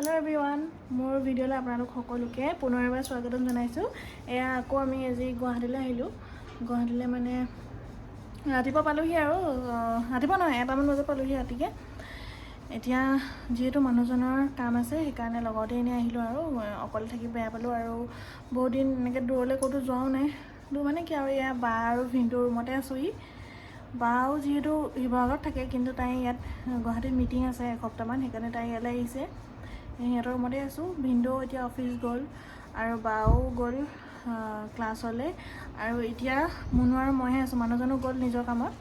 Hello everyone मोर भिडिओले आपनालोक सकलोके पुनर एबार स्वागतम जनाइছো एया आको आमी আজি गुवाहाटीले आहिलो गुवाहाटीले माने रातिपुवा पालोहि आरो रातिपुवा নহয় 1টামান বজাত पालोहि रातिके এতিয়া যেহেতু মানুহজনৰ কাম আছে সেইকাৰণে লগতে এনে আহিলো আৰু অকলে থাকি বেয়া পালো আৰু বহুত দিন এনেকে দূৰলে ক'তো যোৱাও নাই দূৰ মানে কি আৰু এয়া বা আৰু ভিন্টো ৰুমতে আছোহি বাও যেহেতু শিৱসাগৰত থাকে কিন্তু তাই ইয়াত গুৱাহাটীত মিটিং আছে এসপ্তাহমান সেইকাৰণে তাই ইয়ালৈ আহিছে সিহঁতৰ ৰুমতে আছোঁ ভিন্ডো এতিয়া অফিচ গ'ল আৰু বাও গ'ল ক্লাছলৈ আৰু এতিয়া মুনু আৰু মইহে আছোঁ মানুহজনো গ'ল নিজৰ কামত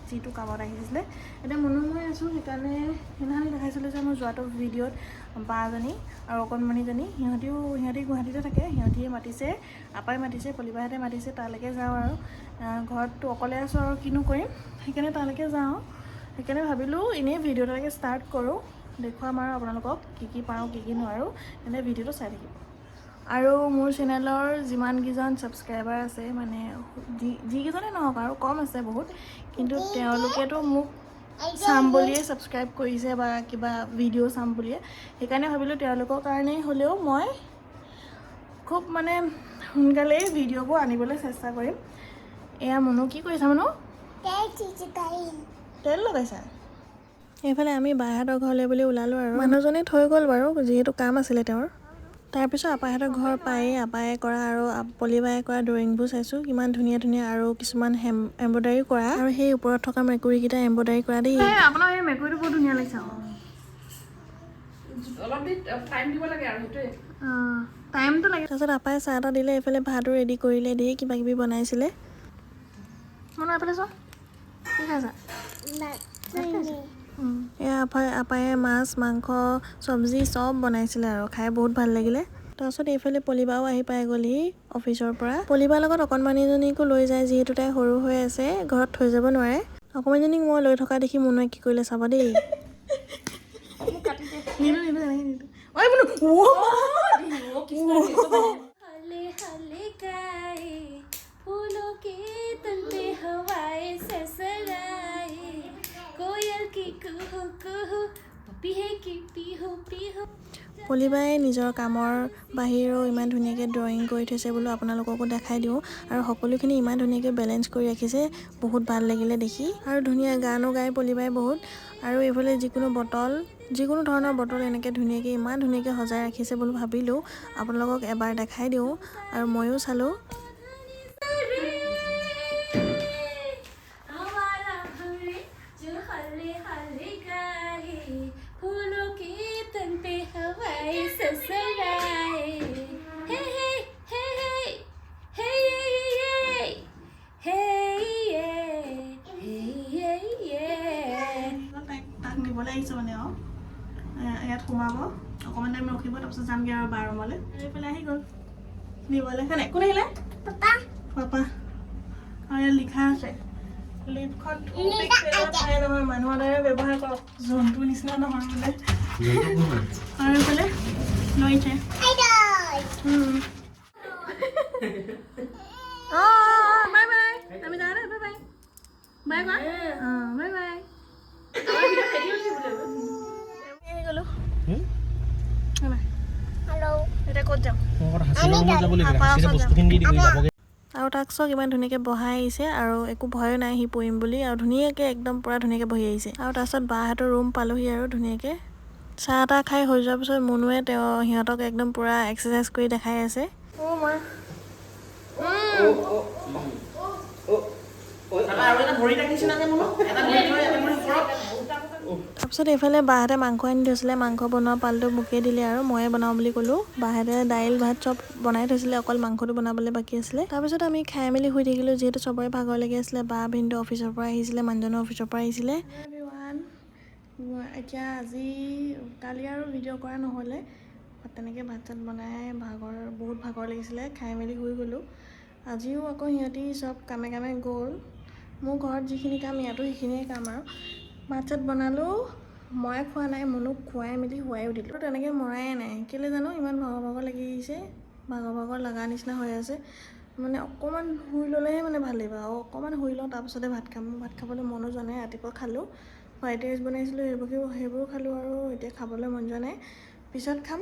যিটো কামত আহিছিলে এতিয়া মুনু মই আছোঁ সেইকাৰণে সেইদিনাখনি দেখাইছিলোঁ যে মই যোৱাটো ভিডিঅ'ত বাজনী আৰু অকণমানিজনী সিহঁতি গুৱাহাটীতে থাকে সিহঁতিয়ে মাতিছে আপাই মাতিছে পলিবাহঁতে মাতিছে তালৈকে যাওঁ আৰু ঘৰততো অকলে আছোঁ আৰু কিনো কৰিম সেইকাৰণে তালৈকে যাওঁ সেইকাৰণে ভাবিলোঁ এনেই ভিডিঅ'টাকে ষ্টাৰ্ট কৰোঁ দেখুৱাম আৰু আপোনালোকক কি পাওঁ কি নোৱাৰোঁ এনে ভিডিঅ'টো চাই থাকিব আৰু মোৰ চেনেলৰ যিমান কিজন ছাবস্ক্ৰাইবাৰ আছে মানে যিকেইজনে নহওক আৰু কম আছে বহুত কিন্তু তেওঁলোকেতো মোক চাম বুলিয়ে ছাবস্ক্ৰাইব কৰিছে বা কিবা ভিডিঅ' চাম বুলিয়ে সেইকাৰণে ভাবিলোঁ তেওঁলোকৰ কাৰণেই হ'লেও মই খুব মানে সোনকালেই ভিডিঅ'বোৰ আনিবলৈ চেষ্টা কৰিম এয়া মুনু কি কৰিছা মুনু তেল লগাইছা এইফালে আমি বাহঁতৰ ঘৰলৈ বুলি ওলালোঁ আৰু মানুহজনে থৈ গ'ল বাৰু যিহেতু কাম আছিলে তেওঁৰ তাৰপিছত আপাহঁতৰ ঘৰ পায়ে আপায়ে কৰা আৰু পলিবায়ে কৰা ড্ৰয়িংবোৰ চাইছোঁ কিমান ধুনীয়া ধুনীয়া আৰু কিছুমান এম্ব্ৰইডাৰী কৰা আৰু সেই ওপৰত থকা মেকুৰীকেইটা এম্ব্ৰইডাৰী কৰা দেই আপোনাৰ এই মেকুৰীটো বহুত ধুনীয়া লাগিছে অলপ টাইম দিব লাগে আৰু সেইটোৱে টাইমটো লাগে তাৰপিছত আপাই চাহ এটা দিলে এইফালে ভাতো ৰেডি কৰিলে দেই কিবা কিবি বনাইছিলে মনত এইফালে চোৱা কি খাইছা এয়া আপায়ে মাছ মাংস চব্জি চব বনাইছিলে আৰু খাই বহুত ভাল লাগিলে তাৰপিছত এইফালে পলিবাও আহি পাই গ'লহি অফিচৰ পৰা পলিবাৰ লগত অকণমানিজনীকো লৈ যায় যিহেতু তাই সৰু হৈ আছে ঘৰত থৈ যাব নোৱাৰে অকণমানিজনীক মই লৈ থকা দেখি মুনুৱে কি কৰিলে চাবা দেই পলিবাই নিজৰ কামৰ বাহিৰেও ইমান ধুনীয়াকৈ ড্ৰয়িং কৰি থৈছে বোলো আপোনালোককো দেখাই দিওঁ আৰু সকলোখিনি ইমান ধুনীয়াকৈ বেলেঞ্চ কৰি ৰাখিছে বহুত ভাল লাগিলে দেখি আৰু ধুনীয়া গানো গাই পলিবাই বহুত আৰু এইফালে যিকোনো ধৰণৰ বটল এনেকৈ ধুনীয়াকৈ ইমান ধুনীয়াকৈ সজাই ৰাখিছে বুলি ভাবিলোঁ আপোনালোকক এবাৰ দেখাই দিওঁ আৰু ময়ো চালোঁ নিবলৈ আহিছোঁ মানে আৰু ইয়াত সোমাব অকণমান টাইম ৰখিব তাৰপিছত যামগৈ আৰু বাৰ ৰুমলৈ এইফালে আহি গ'ল নিবলৈ কোন আহিলে পাপা আৰু ইয়াত লিখা আছে লিপখন নহয় মানুহৰ দ্বাৰা ব্যৱহাৰ কৰক জন্তুৰ নিচিনা নহয় বোলে আৰু এইফালে লৈছে বাই বাই আমি যাওঁ দে bye bye bye bye bye bye আৰু তাক চক ইমান ধুনীয়াকৈ বহাই আহিছে আৰু একো ভয় নাই সি পৰিম বুলি আৰু ধুনীয়াকৈ একদম পূৰা ধুনীয়াকৈ বহি আহিছে আৰু তাৰপিছত বাহঁতৰ ৰুম পালোহি আৰু ধুনীয়াকৈ চাহ তাহ খাই হৈ যোৱাৰ পিছত মুনুৱে সিহঁতক একদম পূৰা এক্সাৰচাইজ কৰি দেখাই আছে তাৰপিছত এইফালে বাহঁতে মাংস আনি থৈছিলে মাংস বনোৱা পালটো মোকে দিলে আৰু ময়ে বনাওঁ বুলি ক'লোঁ বাহঁতে দাইল ভাত চব বনাই থৈছিলে অকল মাংসটো বনাবলৈ বাকী আছিলে তাৰপিছত আমি খাই মেলি শুই থাকিলোঁ যিহেতু চবৰে ভাগৰ লাগি আছিলে বা ভিনটো অফিচৰ পৰা আহিছিলে মানুহজনৰ অফিচৰ পৰা আহিছিলে এতিয়া আজি কালি আৰু ভিডিঅ' কৰা নহ'লে তেনেকৈ ভাত চাত বনাই বহুত ভাগৰ লাগিছিলে খাই মেলি শুই গ'লোঁ আজিও আকৌ সিহঁতি চব কামে গ'ল মোৰ ঘৰত যিখিনি কাম ইয়াতো সেইখিনিয়ে কাম আৰু ভাত চাত বনালোঁ মই খোৱা নাই মুনুক খুৱাই মেলি শুৱাইও দিলোঁ তেনেকৈ মৰাই নাই কেলৈ জানো ইমান ভাগৰ লাগি আহিছে ভাগৰ লগা নিচিনা হৈ আছে মানে অকণমান শুই ল'লেহে মানে ভাল লাগিব আৰু অকণমান শুই লওঁ তাৰপিছতে ভাত খাম ভাত খাবলৈ মনো যোৱা নাই ৰাতিপুৱা খালোঁ ফ্ৰাইড ৰাইচ বনাইছিলোঁ সেইবোৰ খালোঁ আৰু এতিয়া খাবলৈ মন যোৱা নাই পিছত খাম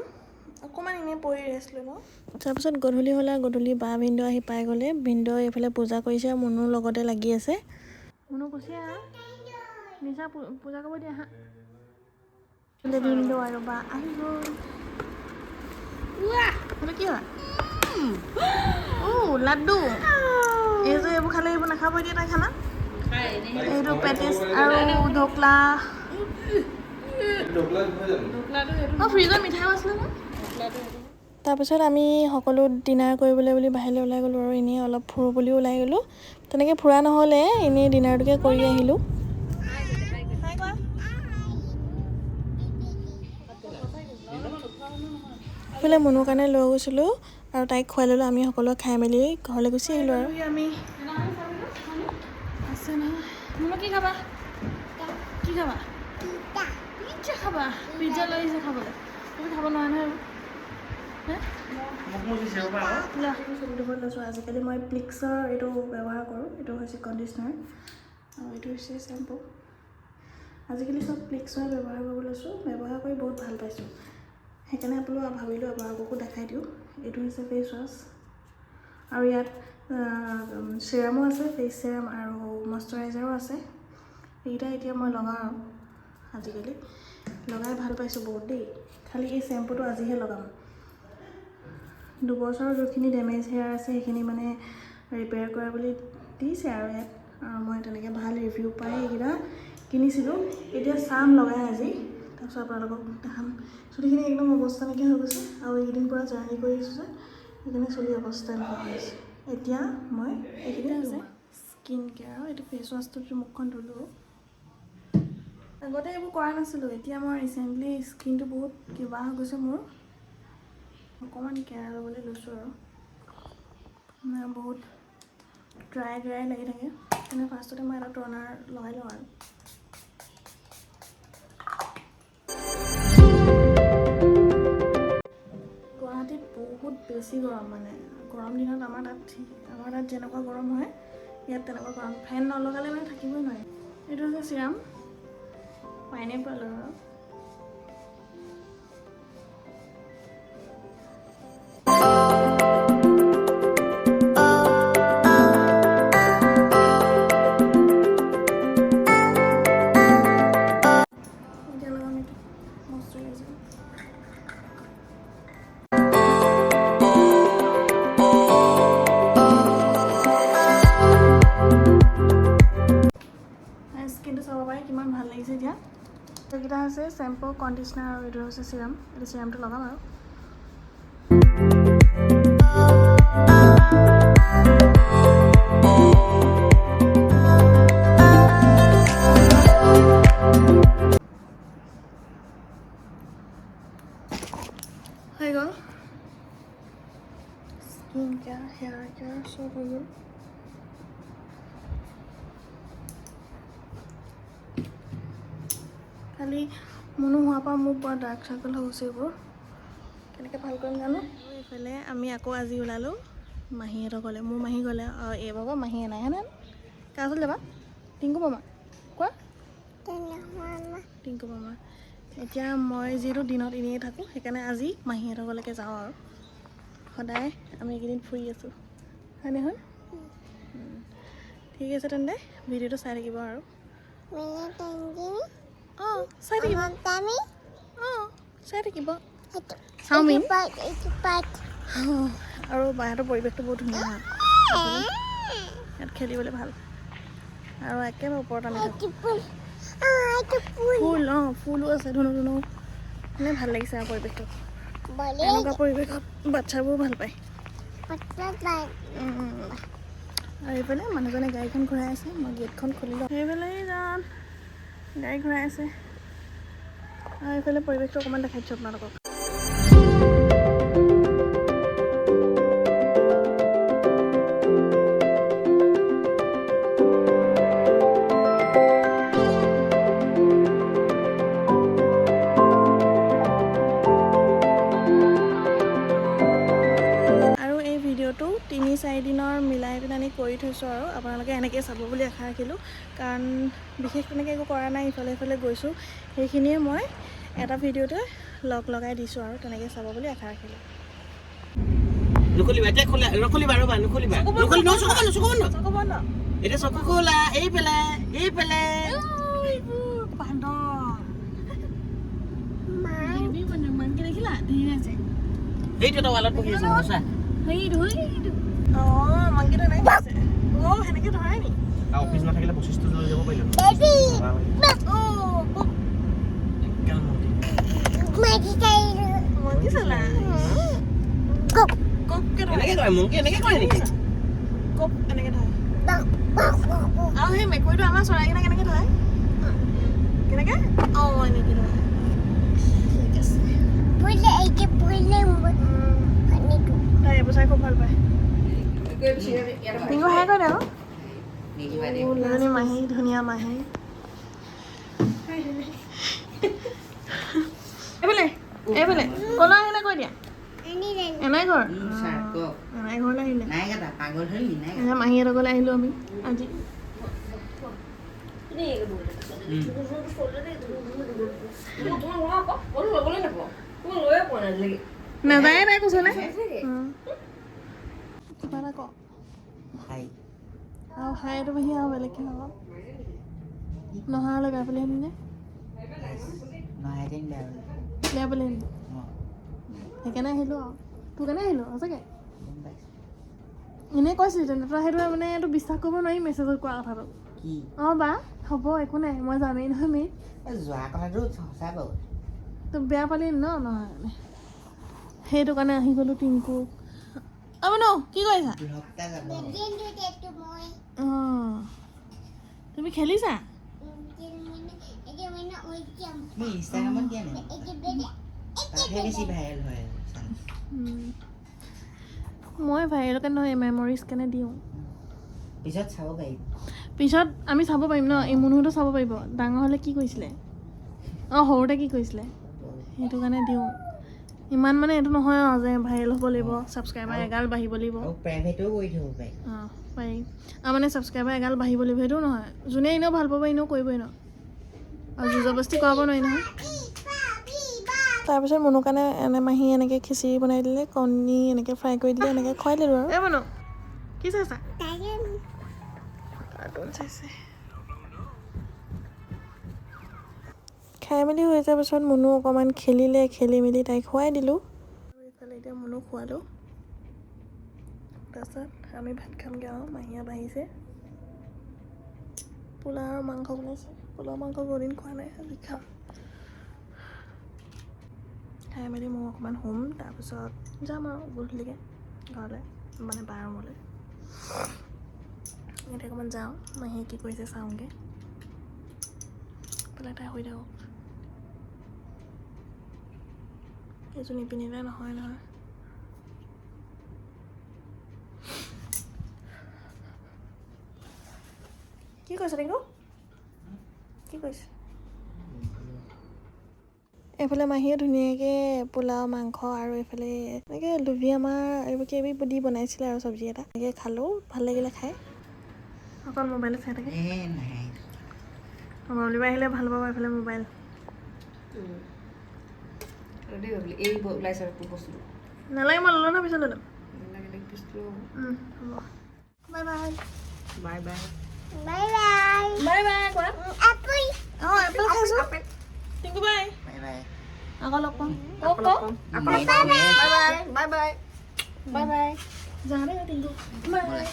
অকণমান এনেই পৰি ৰেষ্ট লৈ লওঁ তাৰপিছত গধূলি হ'লে গধূলি বা ভিনদেউ আহি পাই গ'লে ভিনদেউ এইফালে পূজা কৰিছে আৰু মুনুৰ লগতে লাগি আছে মুনু গুচি আহা নিশা পূজা কৰিব দিয়া আহা ভিনদেউ আৰু বা আহি গ'ল সেইটো কি হয় লাড্ডু এই যে এইবোৰ খালে এইবোৰ নাখাব এতিয়া তাই খানা এইটো পেটিছ আৰু ঢোকলা ফ্ৰিজত মিঠাইও আছিলে ন তাৰপিছত আমি সকলো ডিনাৰ কৰিবলৈ বুলি বাহিৰলৈ ওলাই গ'লোঁ আৰু এনেই অলপ ফুৰোঁ বুলিও ওলাই গ'লোঁ তেনেকৈ ফুৰা নহ'লে এনেই ডিনাৰটোকে কৰি আহিলোঁ এইফালে মুনুৰ কাৰণে লৈ গৈছিলোঁ আৰু তাইক খুৱাই ল'লোঁ আমি সকলোৱে খাই মেলি ঘৰলৈ গুচি আহিলোঁ আৰু আমি আছে নহয় মুনু কি খাবা পিজ্জা খাবা পিজ্জা লৈ আহিছে খাবলৈ তুমি খাব নোৱাৰা নহয় লৈছোঁ আজিকালি মই প্লিক্সৰ এইটো ব্যৱহাৰ কৰোঁ এইটো হৈছে কণ্ডিচনাৰ আৰু এইটো হৈছে শ্বেম্পু আজিকালি চব প্লিক্সৰ ব্যৱহাৰ কৰিব লৈছোঁ ব্যৱহাৰ কৰি বহুত ভাল পাইছোঁ সেইকাৰণে ভাবিলোঁ আপোনালোককো দেখাই দিওঁ এইটো হৈছে ফেচ ৱাছ আৰু ইয়াত চিৰামো আছে ফেচ চিৰাম আৰু মইশ্চাৰাইজাৰো আছে এইকেইটা এতিয়া মই লগাওঁ আৰু আজিকালি লগাই ভাল পাইছোঁ বহুত দেই খালি এই শ্বেম্পুটো আজিহে লগাম 2 বছৰৰ যোনখিনি ডেমেজ হেয়াৰ আছে সেইখিনি মানে ৰিপেয়াৰ কৰা বুলি দিছে আৰু ইয়াত আৰু মই তেনেকৈ ভাল ৰিভিউ পাই এইকেইটা কিনিছিলোঁ এতিয়া চাম লগাই আজি তাৰপিছত আপোনালোকক দেখাম চুলিখিনি একদম অৱস্থা নাইকিয়া হৈ গৈছে আৰু এইকেইদিন পৰা জাৰ্ণি কৰি আছোঁ যে সেইকাৰণে চুলি অৱস্থা এনেকুৱা হৈ আছে এতিয়া মই এইখিনি আছে স্কিন কেয়াৰ এইটো ফেচ ৱাছটো মুখখন ধুলোঁ আগতে এইবোৰ কৰা নাছিলোঁ এতিয়া মই ৰিচেণ্টলি স্কিনটো বহুত কিবা হৈ গৈছে মোৰ অকণমান কেয়াৰ ল'বলৈ লৈছোঁ আৰু বহুত ড্ৰাই লাগি থাকে সেইকাৰণে ফাৰ্ষ্টতে মই এটা টনাৰ লগাই লওঁ আৰু গুৱাহাটীত বহুত বেছি গৰম মানে গৰম দিনত আমাৰ তাত যেনেকুৱা গৰম হয় ইয়াত তেনেকুৱা গৰম ফেন নলগালে মানে থাকিবই নোৱাৰে এইটো হৈছে চিৰাম পাইনএপল আৰু স্কিনটো চাব পাৰে কিমান ভাল লাগিছে এতিয়া এইকেইটা হৈছে শ্বেম্পু কণ্ডিচনাৰ আৰু এইটো হৈছে চিৰাম এইটো চিৰামটো লগাম আৰু হৈ গ'ল স্কিন কেয়াৰ হেয়াৰ কেয়াৰ চব হৈ গ'ল খালি মুনু হোৱাৰ পৰা মোৰ পৰা ডাৰ্ক চাৰ্কল হৈ গৈছে এইবোৰ কেনেকৈ ভাল কৰিম জানো এইফালে আমি আকৌ আজি ওলালোঁ মাহীহঁতৰ গ'লে মোৰ মাহী গ'লে এই বাবা মাহীয়ে নাই হেনে কাৰ ওচৰত যাবা টিংকু মামা কোৱা টিংকু মামা এতিয়া মই যিহেতু দিনত এনেই থাকোঁ সেইকাৰণে আজি মাহীহঁতৰ ঘৰলৈকে যাওঁ আৰু সদায় আমি এইকেইদিন ফুৰি আছোঁ হয় নহয় ঠিক আছে তেন্তে ভিডিঅ'টো চাই থাকিব আৰু চাই থাকিব চাই থাকিব চাওমিন আৰু বাহিৰৰ পৰিৱেশটো বহুত ধুনীয়া হয় ইয়াত খেলিবলৈ ভাল আৰু একেবাৰে ওপৰত আমি ফুল ফুলো আছে ধুনু মানে ভাল লাগিছে আৰু পৰিৱেশটো এনেকুৱা পৰিৱেশত বাচ্ছাবোৰো ভাল পায় আৰু এইফালে মানুহজনে গাড়ীখন ঘূৰাই আছে মই গেটখন খুলি লওঁ সেইফালে যাম গাড়ী ঘূৰাই আছে আৰু এইফালে পৰিৱেশটো অকণমান দেখাই দিছোঁ আপোনালোকক আৰু এই ভিডিঅ'টো 3-4 দিনৰ মিলাই পেলাই কৰি থৈছোঁ আৰু আপোনালোকে এনেকৈ চাব বুলি আশা ৰাখিলোঁ কাৰণ বিশেষ তেনেকৈ একো কৰা নাই ইফালে গৈছোঁ সেইখিনিয়ে মই এটা ভিডিঅ'তে লগাই দিছোঁ আৰু তেনেকৈ চাব বুলি আশা ৰাখিলোঁ। নুখুলিবা এতিয়া নখুলিবা ৰ'বা নুখুলিবা চকু বন্ধ এতিয়া চকু খোলা এই পেলে সেইটো এটা ৱালত বহি আছে সঁচা সেনেকৈ ধৰাই নি অফিচ নাথাকিলে বৈশিষ্ট্য লৈ যাব পাৰিলো এনেকে কয় মোক এনেকে কয় নেকি এনেকৈ ধৰে আৰু সেই মেকুৰীটো আমাৰ চৰাইকেইটা কেনেকৈ ধৰে কেনেকৈ এনেকৈ ধৰে ঠিক আছে তাই এবছৰ খুব ভাল পায় টিংকু হাই কৰে আৰু এজনী মাহী ধুনীয়া মাহী এইফালে ক'লৈ আহিলে কৈ দিয়া এনাই ঘৰ এনাই ঘৰলৈ আহিলে মাহীহঁতৰ ঘৰলৈ আহিলোঁ আমি আজি নাযায় তাই কৈছনে কিবা এটা ক আৰু হাইটো বাহি আৰু বেলেগকৈ হ'ব নহ'লে বেয়া পালে নে বেয়া পালে সেইকাৰণে আহিলোঁ আৰু তোৰ কাৰণে আহিলোঁ সঁচাকৈ এনেই কৈছিলি তেন্তে তই সেইটো মানে এইটো বিশ্বাস কৰিব নোৱাৰি মেছেজত কোৱা কথাটো অঁ বা হ'ব একো নাই মই যামেই নহয় মেইন যোৱা কথাটো সঁচা বাৰু তোক বেয়া পালি নহয় সেইটো কাৰণে আহি গ'লোঁ টিংকু ন কি কৰিছা অঁ তুমি খেলিছা মই ভাইৰেল কাৰণে নহয় মেমৰিজ কাৰণে দিওঁ পিছত আমি চাব পাৰিম ন এই মুনুহঁতো চাব পাৰিব ডাঙৰ হ'লে কি কৰিছিলে সৰুতে কি কৰিছিলে সেইটো কাৰণে দিওঁ ইমান মানে এইটো নহয় আৰু যে ভাইৰেল হ'ব লাগিব ছাবস্ক্ৰাইবাৰ এগাল বাঢ়িব লাগিব পাৰি আৰু মানে ছাবস্ক্ৰাইবাৰ এগাল বাঢ়িব লাগিব সেইটোও নহয় যোনে এনেও ভাল পাব এনেও কৰিবই ন আৰু জবৰদস্তি কৰাব নোৱাৰি নহয় তাৰপিছত মুনুৰ কাৰণে মাহী এনেকৈ খিচিৰি বনাই দিলে কণী এনেকৈ ফ্ৰাই কৰি দিলে এনেকৈ খুৱাই দিলোঁ আৰু মুনু কি চাইছা কাৰ্টুন চাইছে খাই মেলি হৈ যোৱাৰ পাছত মুনু অকণমান খেলি মেলি তাইক খুৱাই দিলোঁ আৰু এইফালে এতিয়া মুনু খোৱালোঁ তাৰপিছত আমি ভাত খামগৈ আৰু মাহীয়া বাঢ়িছে পোলাও আৰু মাংস বনাইছে পোলাও মাংস বহুদিন খোৱা নাই আজি খাম খাই মেলি মই অকণমান শুম তাৰপিছত যাম আৰু গধূলিকৈ ঘৰলৈ মানে বাৰ ৰুমলৈ এতিয়া অকণমান যাওঁ মাহীয়ে কি কৰিছে চাওঁগৈ পেলাই তাই শুই থাকক এইযোৰ নিপিন্ধিলে নহয় কি কৈছে টিংকু কি কৈছে এইফালে মাহীয়ে ধুনীয়াকৈ পোলাও মাংস আৰু এইফালে এনেকৈ লুভি আমাৰ এইবোৰ কিবি দি বনাইছিলে আৰু চব্জি এটা এনেকৈ খালোঁ ভাল লাগিলে খাই অকল মোবাইলত চাই থাকে বাবলিবা আহিলে ভাল পাব এইফালে মোবাইল নালাগে মই ল'লো ন পিছত ল'ম হ'ব বাই বাই কোৱা অঁ এপল খাইছোঁ টিংকু বাই আকৌ লগ পাম বাই যাওঁ দেই টিংকু বাই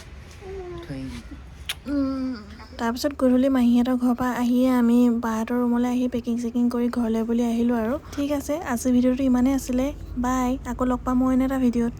তাৰপিছত গধূলি মাহীহঁতৰ ঘৰৰ পৰা আহিয়ে আমি বাহঁতৰ ৰুমলৈ আহি পেকিং চেকিং কৰি ঘৰলৈ বুলি আহিলোঁ আৰু ঠিক আছে আজি ভিডিঅ'টো ইমানেই আছিলে বাই আকৌ লগ পাম মই এনে এটা ভিডিঅ'ত